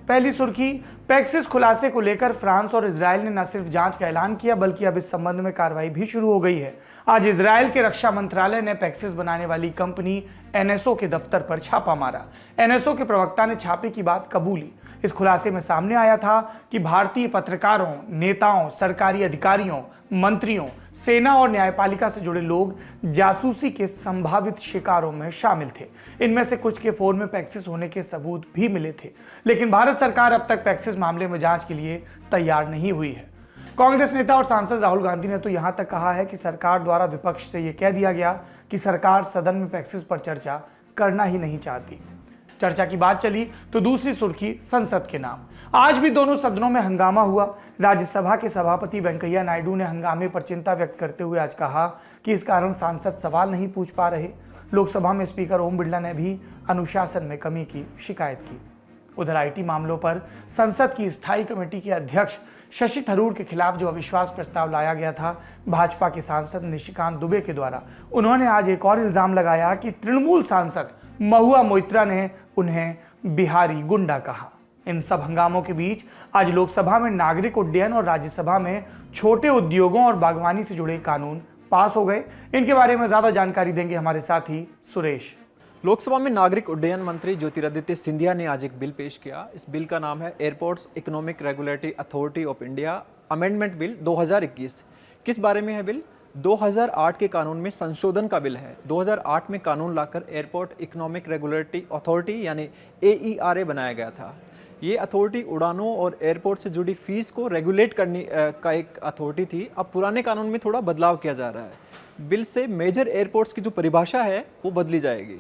पहली सुर्खी, पैक्सिस खुलासे को लेकर फ्रांस और इजरायल ने न सिर्फ जांच का ऐलान किया बल्कि अब इस संबंध में कार्रवाई भी शुरू हो गई है। आज इजरायल के रक्षा मंत्रालय ने पैक्सिस बनाने वाली कंपनी एनएसओ के दफ्तर पर छापा मारा। एनएसओ के प्रवक्ता ने छापे की बात कबूली। इस खुलासे में सामने आया था कि भारतीय पत्रकारों, नेताओं, सरकारी अधिकारियों, मंत्रियों, सेना और न्यायपालिका से जुड़े लोग जासूसी के संभावित शिकारों में शामिल थे। इनमें से कुछ के फोन में पैक्सिस होने के सबूत भी मिले थे, लेकिन भारत सरकार अब तक पैक्सिस मामले में जांच के लिए तैयार नहीं हुई है। कांग्रेस नेता और सांसद राहुल गांधी ने तो यहां तक कहा है कि सरकार द्वारा विपक्ष से यह कह दिया गया कि सरकार सदन में पैक्सिस पर चर्चा करना ही नहीं चाहती। चर्चा की बात चली तो दूसरी सुर्खी संसद के नाम। आज भी दोनों सदनों में हंगामा हुआ। राज्यसभा के सभापति वेंकैया नायडू ने हंगामे पर चिंता व्यक्त करते हुए आज कहा कि इस कारण सांसद सवाल नहीं पूछ पा रहे। लोकसभा में स्पीकर ओम बिरला ने भी अनुशासन में कमी की शिकायत की। उधर आईटी मामलों पर संसद की स्थायी कमेटी के अध्यक्ष शशि थरूर के खिलाफ जो अविश्वास प्रस्ताव लाया गया था भाजपा के सांसद निशिकांत दुबे के द्वारा, उन्होंने आज एक और इल्जाम लगाया कि तृणमूल सांसद महुआ मोइत्रा ने उन्हें बिहारी गुंडा कहा। इन सब हंगामों के बीच आज लोकसभा में नागरिक उड्डयन और राज्यसभा में छोटे उद्योगों और बागवानी से जुड़े कानून पास हो गए। इनके बारे में ज्यादा जानकारी देंगे हमारे साथी सुरेश। लोकसभा में नागरिक उड्डयन मंत्री ज्योतिरादित्य सिंधिया ने आज एक बिल पेश किया। इस बिल का नाम है airports economic regulatory authority of India amendment bill 2021। किस बारे में है बिल? 2008 के कानून में संशोधन का बिल है। 2008 में कानून लाकर एयरपोर्ट इकोनॉमिक रेगुलेटरी अथॉरिटी यानी AERA बनाया गया था। ये अथॉरिटी उड़ानों और एयरपोर्ट से जुड़ी फीस को रेगुलेट करने का एक अथॉरिटी थी। अब पुराने कानून में थोड़ा बदलाव किया जा रहा है। बिल से मेजर एयरपोर्ट्स की जो परिभाषा है वो बदली जाएगी।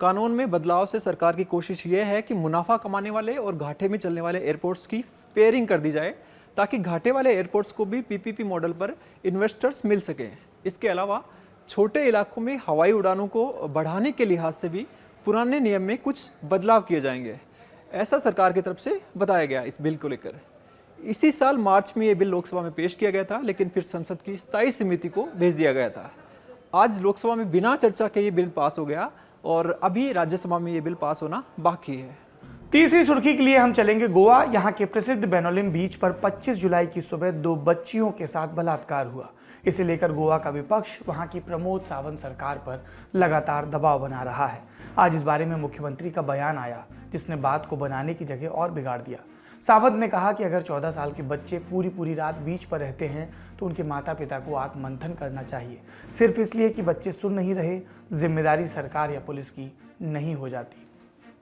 कानून में बदलाव से सरकार की कोशिश ये है कि मुनाफा कमाने वाले और घाटे में चलने वाले एयरपोर्ट्स की पेयरिंग कर दी जाए ताकि घाटे वाले एयरपोर्ट्स को भी PPP मॉडल पर इन्वेस्टर्स मिल सकें। इसके अलावा छोटे इलाकों में हवाई उड़ानों को बढ़ाने के लिहाज से भी पुराने नियम में कुछ बदलाव किए जाएंगे, ऐसा सरकार की तरफ से बताया गया इस बिल को लेकर। इसी साल मार्च में ये बिल लोकसभा में पेश किया गया था, लेकिन फिर संसद की स्थायी समिति को भेज दिया गया था। आज लोकसभा में बिना चर्चा के ये बिल पास हो गया और अभी राज्यसभा में ये बिल पास होना बाकी है। तीसरी सुर्खी के लिए हम चलेंगे गोवा। यहाँ के प्रसिद्ध बेनोलिम बीच पर 25 जुलाई की सुबह 2 बच्चियों के साथ बलात्कार हुआ। इसे लेकर गोवा का विपक्ष वहां की प्रमोद सावंत सरकार पर लगातार दबाव बना रहा है। आज इस बारे में मुख्यमंत्री का बयान आया जिसने बात को बनाने की जगह और बिगाड़ दिया। सावंत ने कहा कि अगर 14 साल के बच्चे पूरी रात बीच पर रहते हैं तो उनके माता पिता को आत्ममंथन करना चाहिए। सिर्फ इसलिए कि बच्चे सुन नहीं रहे, जिम्मेदारी सरकार या पुलिस की नहीं हो जाती।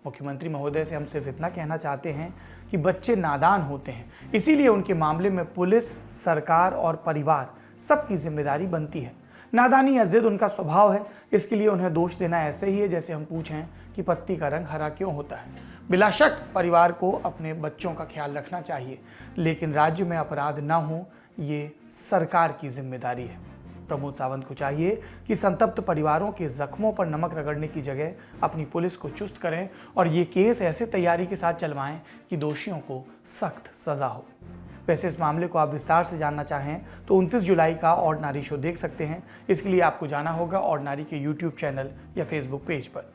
मुख्यमंत्री महोदय से हम सिर्फ इतना कहना चाहते हैं कि बच्चे नादान होते हैं, इसीलिए उनके मामले में पुलिस, सरकार और परिवार सबकी जिम्मेदारी बनती है। नादानी या जिद उनका स्वभाव है, इसके लिए उन्हें दोष देना ऐसे ही है जैसे हम पूछें कि पत्ती का रंग हरा क्यों होता है। बिला शक परिवार को अपने बच्चों का ख्याल रखना चाहिए, लेकिन राज्य में अपराध न हो ये सरकार की जिम्मेदारी है। प्रमोद सावंत को चाहिए कि संतप्त परिवारों के जख्मों पर नमक रगड़ने की जगह अपनी पुलिस को चुस्त करें और ये केस ऐसे तैयारी के साथ चलवाएं कि दोषियों को सख्त सजा हो। वैसे इस मामले को आप विस्तार से जानना चाहें तो 29 जुलाई का ऑर्डिनरी शो देख सकते हैं। इसके लिए आपको जाना होगा ऑर्डिनरी के YouTube चैनल या फेसबुक पेज पर।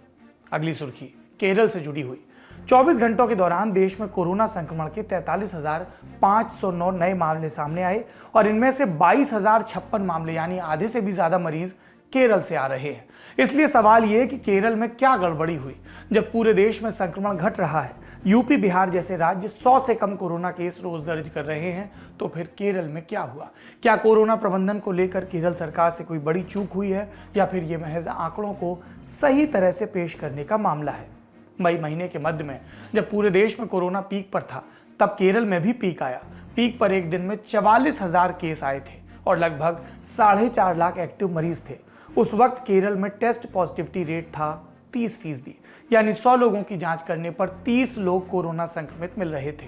अगली सुर्खी केरल से जुड़ी हुई। 24 घंटों के दौरान देश में कोरोना संक्रमण के 43,509 नए मामले सामने आए और इनमें से 22,056 मामले यानी आधे से भी ज्यादा मरीज केरल से आ रहे हैं। इसलिए सवाल ये कि केरल में क्या गड़बड़ी हुई जब पूरे देश में संक्रमण घट रहा है। यूपी, बिहार जैसे राज्य 100 से कम कोरोना केस रोज दर्ज कर रहे हैं, तो फिर केरल में क्या हुआ? क्या कोरोना प्रबंधन को लेकर केरल सरकार से कोई बड़ी चूक हुई है या फिर ये महज आंकड़ों को सही तरह से पेश करने का मामला है? मई महीने के मध्य में जब पूरे देश में कोरोना पीक पर था, तब केरल में भी पीक आया। पीक पर एक दिन में 44,000 केस आए थे और लगभग 4.5 लाख एक्टिव मरीज थे। उस वक्त केरल में टेस्ट पॉजिटिविटी रेट था 30%, यानी 100 लोगों की जांच करने पर 30 लोग कोरोना संक्रमित मिल रहे थे।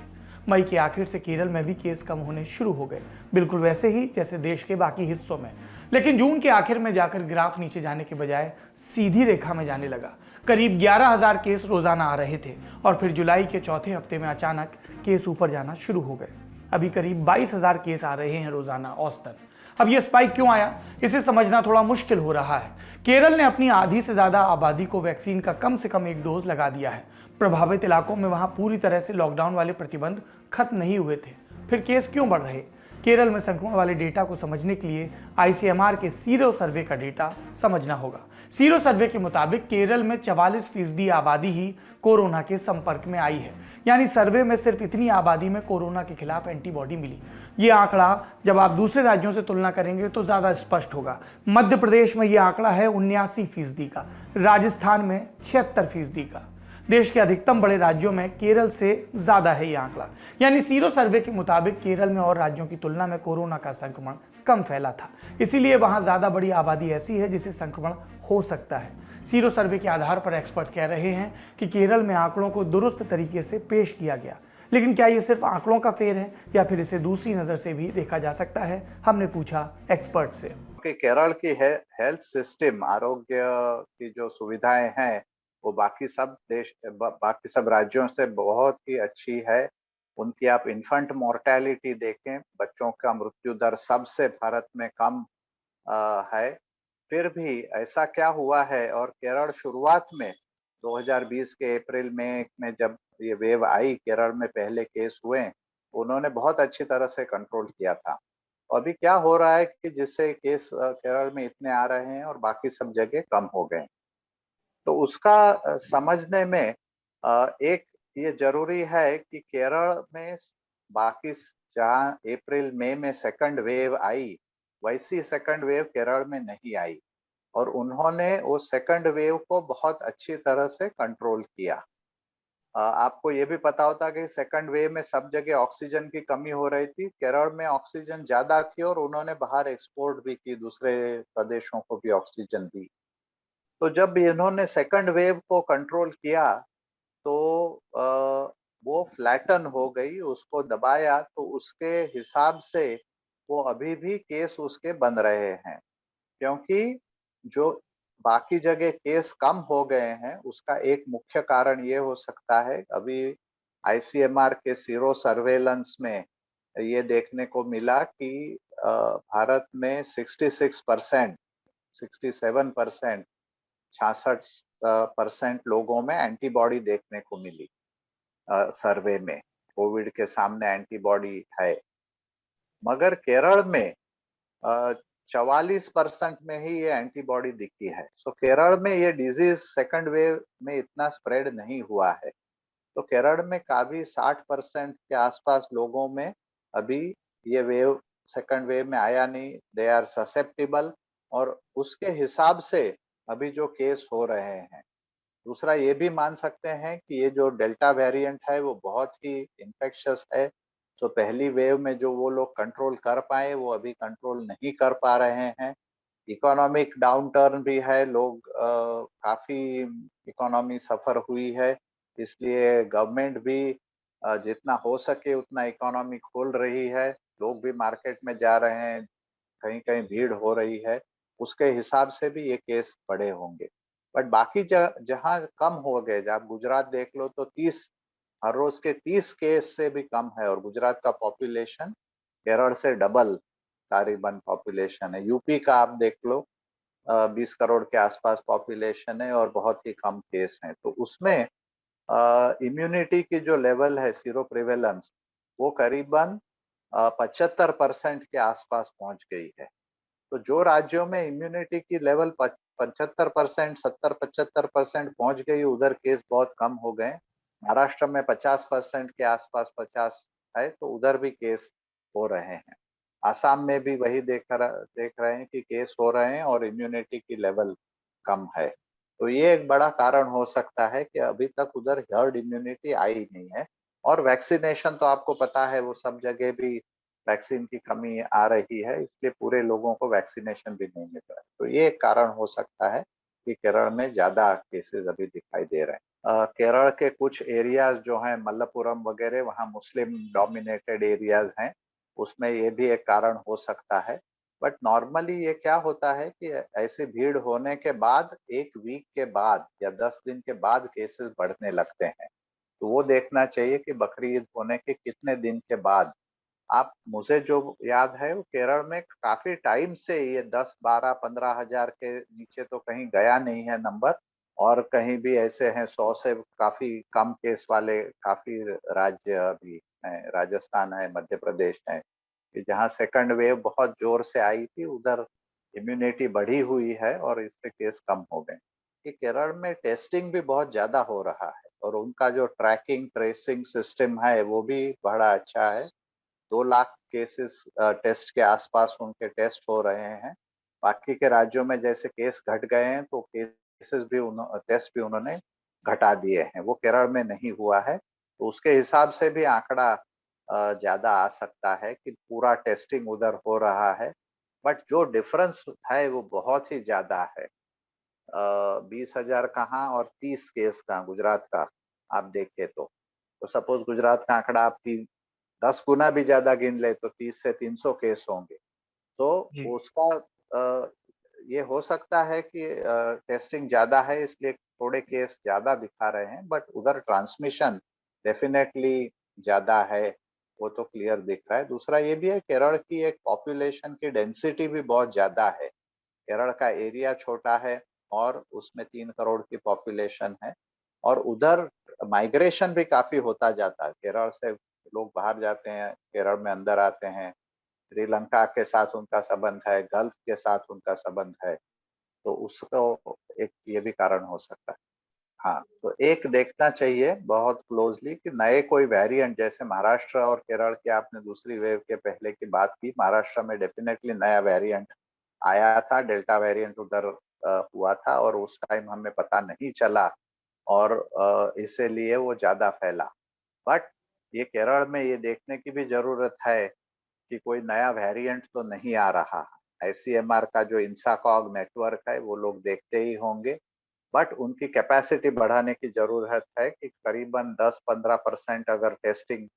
मई के आखिर से केरल में भी केस कम होने शुरू हो गए, बिल्कुल वैसे ही जैसे देश के बाकी हिस्सों में। लेकिन जून के आखिर में जाकर ग्राफ नीचे जाने के बजाय सीधी रेखा में जाने लगा। करीब 11,000 केस रोजाना आ रहे थे और फिर जुलाई के चौथे हफ्ते में अचानक केस ऊपर जाना शुरू हो गए। अभी करीब 22,000 केस आ रहे हैं रोजाना औसतन। अब ये स्पाइक क्यों आया, इसे समझना थोड़ा मुश्किल हो रहा है। केरल ने अपनी आधी से ज्यादा आबादी को वैक्सीन का कम से कम एक डोज लगा दिया है। प्रभावित इलाकों में वहां पूरी तरह से लॉकडाउन वाले प्रतिबंध खत्म नहीं हुए थे। फिर केस क्यों बढ़ रहे? केरल में संक्रमण वाले डेटा को समझने के लिए आईसीएमआर के सीरो सर्वे का डेटा समझना होगा। सीरो सर्वे के मुताबिक केरल में 44% आबादी ही कोरोना के संपर्क में आई है, यानी सर्वे में सिर्फ इतनी आबादी में कोरोना के खिलाफ एंटीबॉडी मिली। ये आंकड़ा जब आप दूसरे राज्यों से तुलना करेंगे तो ज्यादा स्पष्ट होगा। मध्य प्रदेश में यह आंकड़ा है 79% का, राजस्थान में 76% का। देश के अधिकतम बड़े राज्यों में केरल से ज्यादा है यह आंकड़ा। यानी सीरो सर्वे के मुताबिक केरल में और राज्यों की तुलना में कोरोना का संक्रमण कम फैला था, इसीलिए वहां ज्यादा बड़ी आबादी ऐसी है जिसे संक्रमण हो सकता है। सीरो सर्वे के आधार पर एक्सपर्ट्स कह रहे हैं कि केरल में आंकड़ों को दुरुस्त तरीके से पेश किया गया। लेकिन क्या ये सिर्फ आंकड़ों का फेर है या फिर इसे दूसरी नजर से भी देखा जा सकता है? हमने पूछा एक्सपर्ट से। कि केरल की हेल्थ सिस्टम, आरोग्य की जो सुविधाएं हैं वो बाकी सब राज्यों से बहुत ही अच्छी है। उनकी आप इन्फेंट मोर्टेलिटी देखें, बच्चों का मृत्यु दर सबसे भारत में कम है। फिर भी ऐसा क्या हुआ है, और केरल शुरुआत में 2020 के अप्रैल में जब ये वेव आई, केरल में पहले केस हुए, उन्होंने बहुत अच्छी तरह से कंट्रोल किया था। अभी क्या हो रहा है कि जिससे केस केरल में इतने आ रहे हैं और बाकी सब जगह कम हो गए, तो उसका समझने में एक ये जरूरी है कि केरल में बाकी जहाँ अप्रैल मई में सेकंड वेव आई, वैसी सेकंड वेव केरल में नहीं आई, और उन्होंने वो सेकंड वेव को बहुत अच्छी तरह से कंट्रोल किया। आपको ये भी पता होता कि सेकंड वेव में सब जगह ऑक्सीजन की कमी हो रही थी, केरल में ऑक्सीजन ज्यादा थी और उन्होंने बाहर एक्सपोर्ट भी की, दूसरे प्रदेशों को भी ऑक्सीजन दी। तो जब इन्होंने सेकंड वेव को कंट्रोल किया तो वो फ्लैटन हो गई, उसको दबाया, तो उसके हिसाब से वो अभी भी केस उसके बन रहे हैं। क्योंकि जो बाकी जगह केस कम हो गए हैं, उसका एक मुख्य कारण ये हो सकता है, अभी आईसीएमआर के सीरो सर्वेलेंस में ये देखने को मिला कि भारत में 66%, 67%, 66% लोगों में एंटीबॉडी देखने को मिली सर्वे में। कोविड के सामने एंटीबॉडी है, मगर केरल में 44% में ही ये एंटीबॉडी दिखी है। सो केरल में ये डिजीज सेकंड वेव में इतना स्प्रेड नहीं हुआ है। तो केरल में काफी 60% के आसपास लोगों में अभी ये वेव सेकंड वेव में आया नहीं, दे आर ससेप्टेबल, और उसके हिसाब से अभी जो केस हो रहे हैं। दूसरा ये भी मान सकते हैं कि ये जो डेल्टा वेरिएंट है वो बहुत ही इन्फेक्शियस है। तो पहली वेव में जो वो लोग कंट्रोल कर पाए वो अभी कंट्रोल नहीं कर पा रहे हैं। इकोनॉमिक डाउन टर्न भी है, लोग काफी इकोनॉमी सफर हुई है, इसलिए गवर्नमेंट भी जितना हो सके उतना इकोनॉमी खोल रही है, लोग भी मार्केट में जा रहे हैं, कहीं कहीं भीड़ हो रही है, उसके हिसाब से भी ये केस बढ़े होंगे। बट बाकी जहाँ कम हो गए, आप गुजरात देख लो तो 30 हर रोज के 30 केस से भी कम है, और गुजरात का पॉपुलेशन केरल से डबल करीबन पॉपुलेशन है। यूपी का आप देख लो 20 करोड़ के आसपास पॉपुलेशन है और बहुत ही कम केस हैं। तो उसमें इम्यूनिटी की जो लेवल है, सीरो प्रिवेलेंस, वो करीबन 75% के आसपास पहुंच गई है। तो जो राज्यों में इम्यूनिटी की लेवल 75%, 70-75% पहुंच गई, उधर केस बहुत कम हो गए। महाराष्ट्र में 50% के आसपास 50 है, तो उधर भी केस हो रहे हैं। आसाम में भी वही देख रहे हैं कि केस हो रहे हैं और इम्यूनिटी की लेवल कम है। तो ये एक बड़ा कारण हो सकता है कि अभी तक उधर हर्ड इम्यूनिटी आई नहीं है। और वैक्सीनेशन तो आपको पता है, वो सब जगह भी वैक्सीन की कमी आ रही है, इसलिए पूरे लोगों को वैक्सीनेशन भी नहीं मिल रहा है। तो ये एक कारण हो सकता है कि केरल में ज्यादा केसेस अभी दिखाई दे रहे हैं। केरल के कुछ एरियाज जो हैं, मल्लपुरम वगैरह, वहाँ मुस्लिम डोमिनेटेड एरियाज हैं, उसमें ये भी एक कारण हो सकता है। बट नॉर्मली ये क्या होता है कि ऐसी भीड़ होने के बाद 1 वीक के बाद या 10 दिन के बाद केसेस बढ़ने लगते हैं। तो वो देखना चाहिए कि बकरी ईद होने के कितने दिन के बाद आप मुझे जो याद है वो केरल में काफी टाइम से ये 10, 12, 15 हजार के नीचे तो कहीं गया नहीं है नंबर। और कहीं भी ऐसे हैं 100 से काफी कम केस वाले काफी राज्य अभी हैं, राजस्थान है, मध्य प्रदेश है, कि जहाँ सेकंड वेव बहुत जोर से आई थी, उधर इम्यूनिटी बढ़ी हुई है और इससे केस कम हो गए। कि केरल में टेस्टिंग भी बहुत ज्यादा हो रहा है और उनका जो ट्रैकिंग ट्रेसिंग सिस्टम है वो भी बड़ा अच्छा है। 2 लाख केसेस टेस्ट के आसपास उनके टेस्ट हो रहे हैं। बाकी के राज्यों में जैसे केस घट गए हैं तो केसेस भी टेस्ट भी उन्होंने घटा दिए हैं, वो केरल में नहीं हुआ है। तो उसके हिसाब से भी आंकड़ा ज्यादा आ सकता है कि पूरा टेस्टिंग उधर हो रहा है। बट जो डिफरेंस है वो बहुत ही ज्यादा है। 20 हजार कहाँ और 30 केस कहाँ गुजरात का आप देखें तो सपोज गुजरात का आंकड़ा आप 10 गुना भी ज्यादा गिन ले तो 30 से 300 केस होंगे। तो जी। उसका अ, ये हो सकता है कि टेस्टिंग ज्यादा है इसलिए थोड़े केस ज्यादा दिखा रहे हैं, बट उधर ट्रांसमिशन डेफिनेटली ज्यादा है, वो तो क्लियर दिख रहा है। दूसरा ये भी है केरल की एक पॉपुलेशन की डेंसिटी भी बहुत ज्यादा है। केरल का एरिया छोटा है और उसमें 3 करोड़ की पॉपुलेशन है और उधर माइग्रेशन भी काफी होता जाता है। केरल से लोग बाहर जाते हैं, केरल में अंदर आते हैं। श्रीलंका के साथ उनका संबंध है, गल्फ के साथ उनका संबंध है, तो उसको एक ये भी कारण हो सकता है। हाँ, तो एक देखना चाहिए बहुत क्लोजली कि नए कोई वेरिएंट, जैसे महाराष्ट्र और केरल की आपने दूसरी वेव के पहले की बात की, महाराष्ट्र में डेफिनेटली नया वेरिएंट आया था, डेल्टा वेरिएंट उधर हुआ था और उस टाइम हमें पता नहीं चला और इसीलिए वो ज्यादा फैला। बट ये केरल में ये देखने की भी जरूरत है कि कोई नया वेरिएंट तो नहीं आ रहा। आईसीएमआर का जो इंसाकॉग नेटवर्क है वो लोग देखते ही होंगे, बट उनकी कैपेसिटी बढ़ाने की जरूरत है कि करीबन 10-15% अगर टेस्टिंग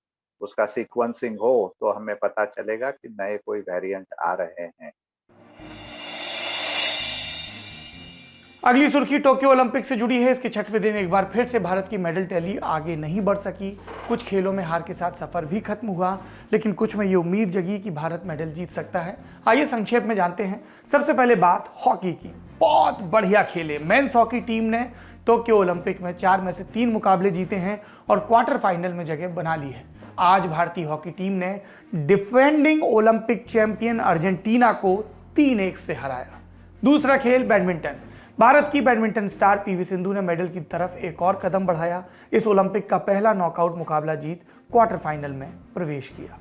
उसका सीक्वेंसिंग हो तो हमें पता चलेगा कि नए कोई वेरिएंट आ रहे हैं। अगली सुर्खी टोक्यो ओलंपिक से जुड़ी है। इसके छठवें दिन एक बार फिर से भारत की मेडल टैली आगे नहीं बढ़ सकी। कुछ खेलों में हार के साथ सफर भी खत्म हुआ, लेकिन कुछ में ये उम्मीद जगी कि भारत मेडल जीत सकता है। आइए संक्षेप में जानते हैं। सबसे पहले बात हॉकी की। बहुत बढ़िया खेले मेंस हॉकी टीम ने टोक्यो ओलंपिक में 4 में से 3 मुकाबले जीते हैं और क्वार्टर फाइनल में जगह बना ली है। आज भारतीय हॉकी टीम ने डिफेंडिंग ओलंपिक चैंपियन अर्जेंटीना को 3-1 से हराया। दूसरा खेल बैडमिंटन। भारत की बैडमिंटन स्टार पीवी सिंधु ने मेडल की तरफ एक और कदम बढ़ाया। इस ओलंपिक का पहला नॉकआउट मुकाबला जीत क्वार्टर फाइनल में प्रवेश किया।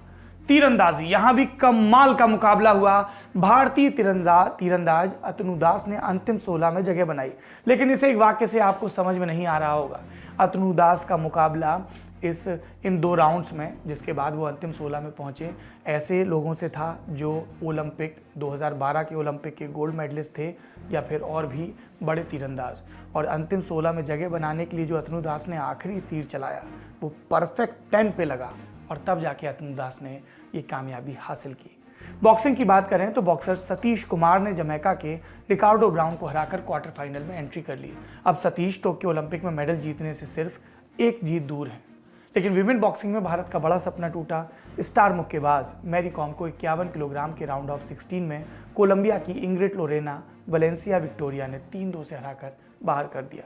तीरंदाजी, यहां भी कमाल का मुकाबला हुआ। भारतीय तीरंदाज अतनु दास ने अंतिम 16 में जगह बनाई, लेकिन इसे एक वाक्य से आपको समझ में नहीं आ रहा होगा। अतनु दास का मुकाबला इन 2 राउंड्स में, जिसके बाद वो अंतिम 16 में पहुंचे, ऐसे लोगों से था जो ओलंपिक 2012 के ओलंपिक के गोल्ड मेडलिस्ट थे या फिर और भी बड़े तीरंदाज। और अंतिम 16 में जगह बनाने के लिए जो अतनु दास ने आखिरी तीर चलाया वो परफेक्ट 10 पे लगा और तब जाके अतनु दास ने ये कामयाबी हासिल की। बॉक्सिंग की बात करें तो बॉक्सर सतीश कुमार ने जमैका के रिकार्डो ब्राउन को हराकर क्वार्टर फाइनल में एंट्री कर ली। अब सतीश टोक्यो ओलंपिक में मेडल जीतने से सिर्फ एक जीत दूर है। लेकिन विमेन बॉक्सिंग में भारत का बड़ा सपना टूटा। स्टार मुक्केबाज मैरी कॉम को 51 किलोग्राम के राउंड ऑफ 16 में कोलंबिया की इंग्रिड लोरेना वलेंसिया विक्टोरिया ने 3-2 से हराकर बाहर कर दिया।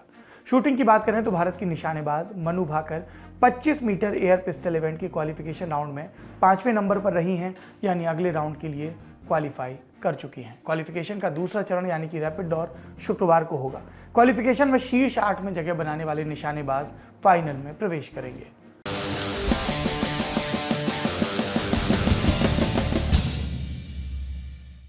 शूटिंग की बात करें तो भारत की निशानेबाज Manu Bhaker 25 metre air pistol event के क्वालिफिकेशन राउंड में 5वें नंबर पर रही हैं, यानी अगले राउंड के लिए क्वालिफाई कर चुकी हैं। क्वालिफिकेशन का दूसरा चरण यानी कि रैपिड दौर शुक्रवार को होगा। क्वालिफिकेशन में शीर्ष 8 में जगह बनाने वाले निशानेबाज फाइनल में प्रवेश करेंगे।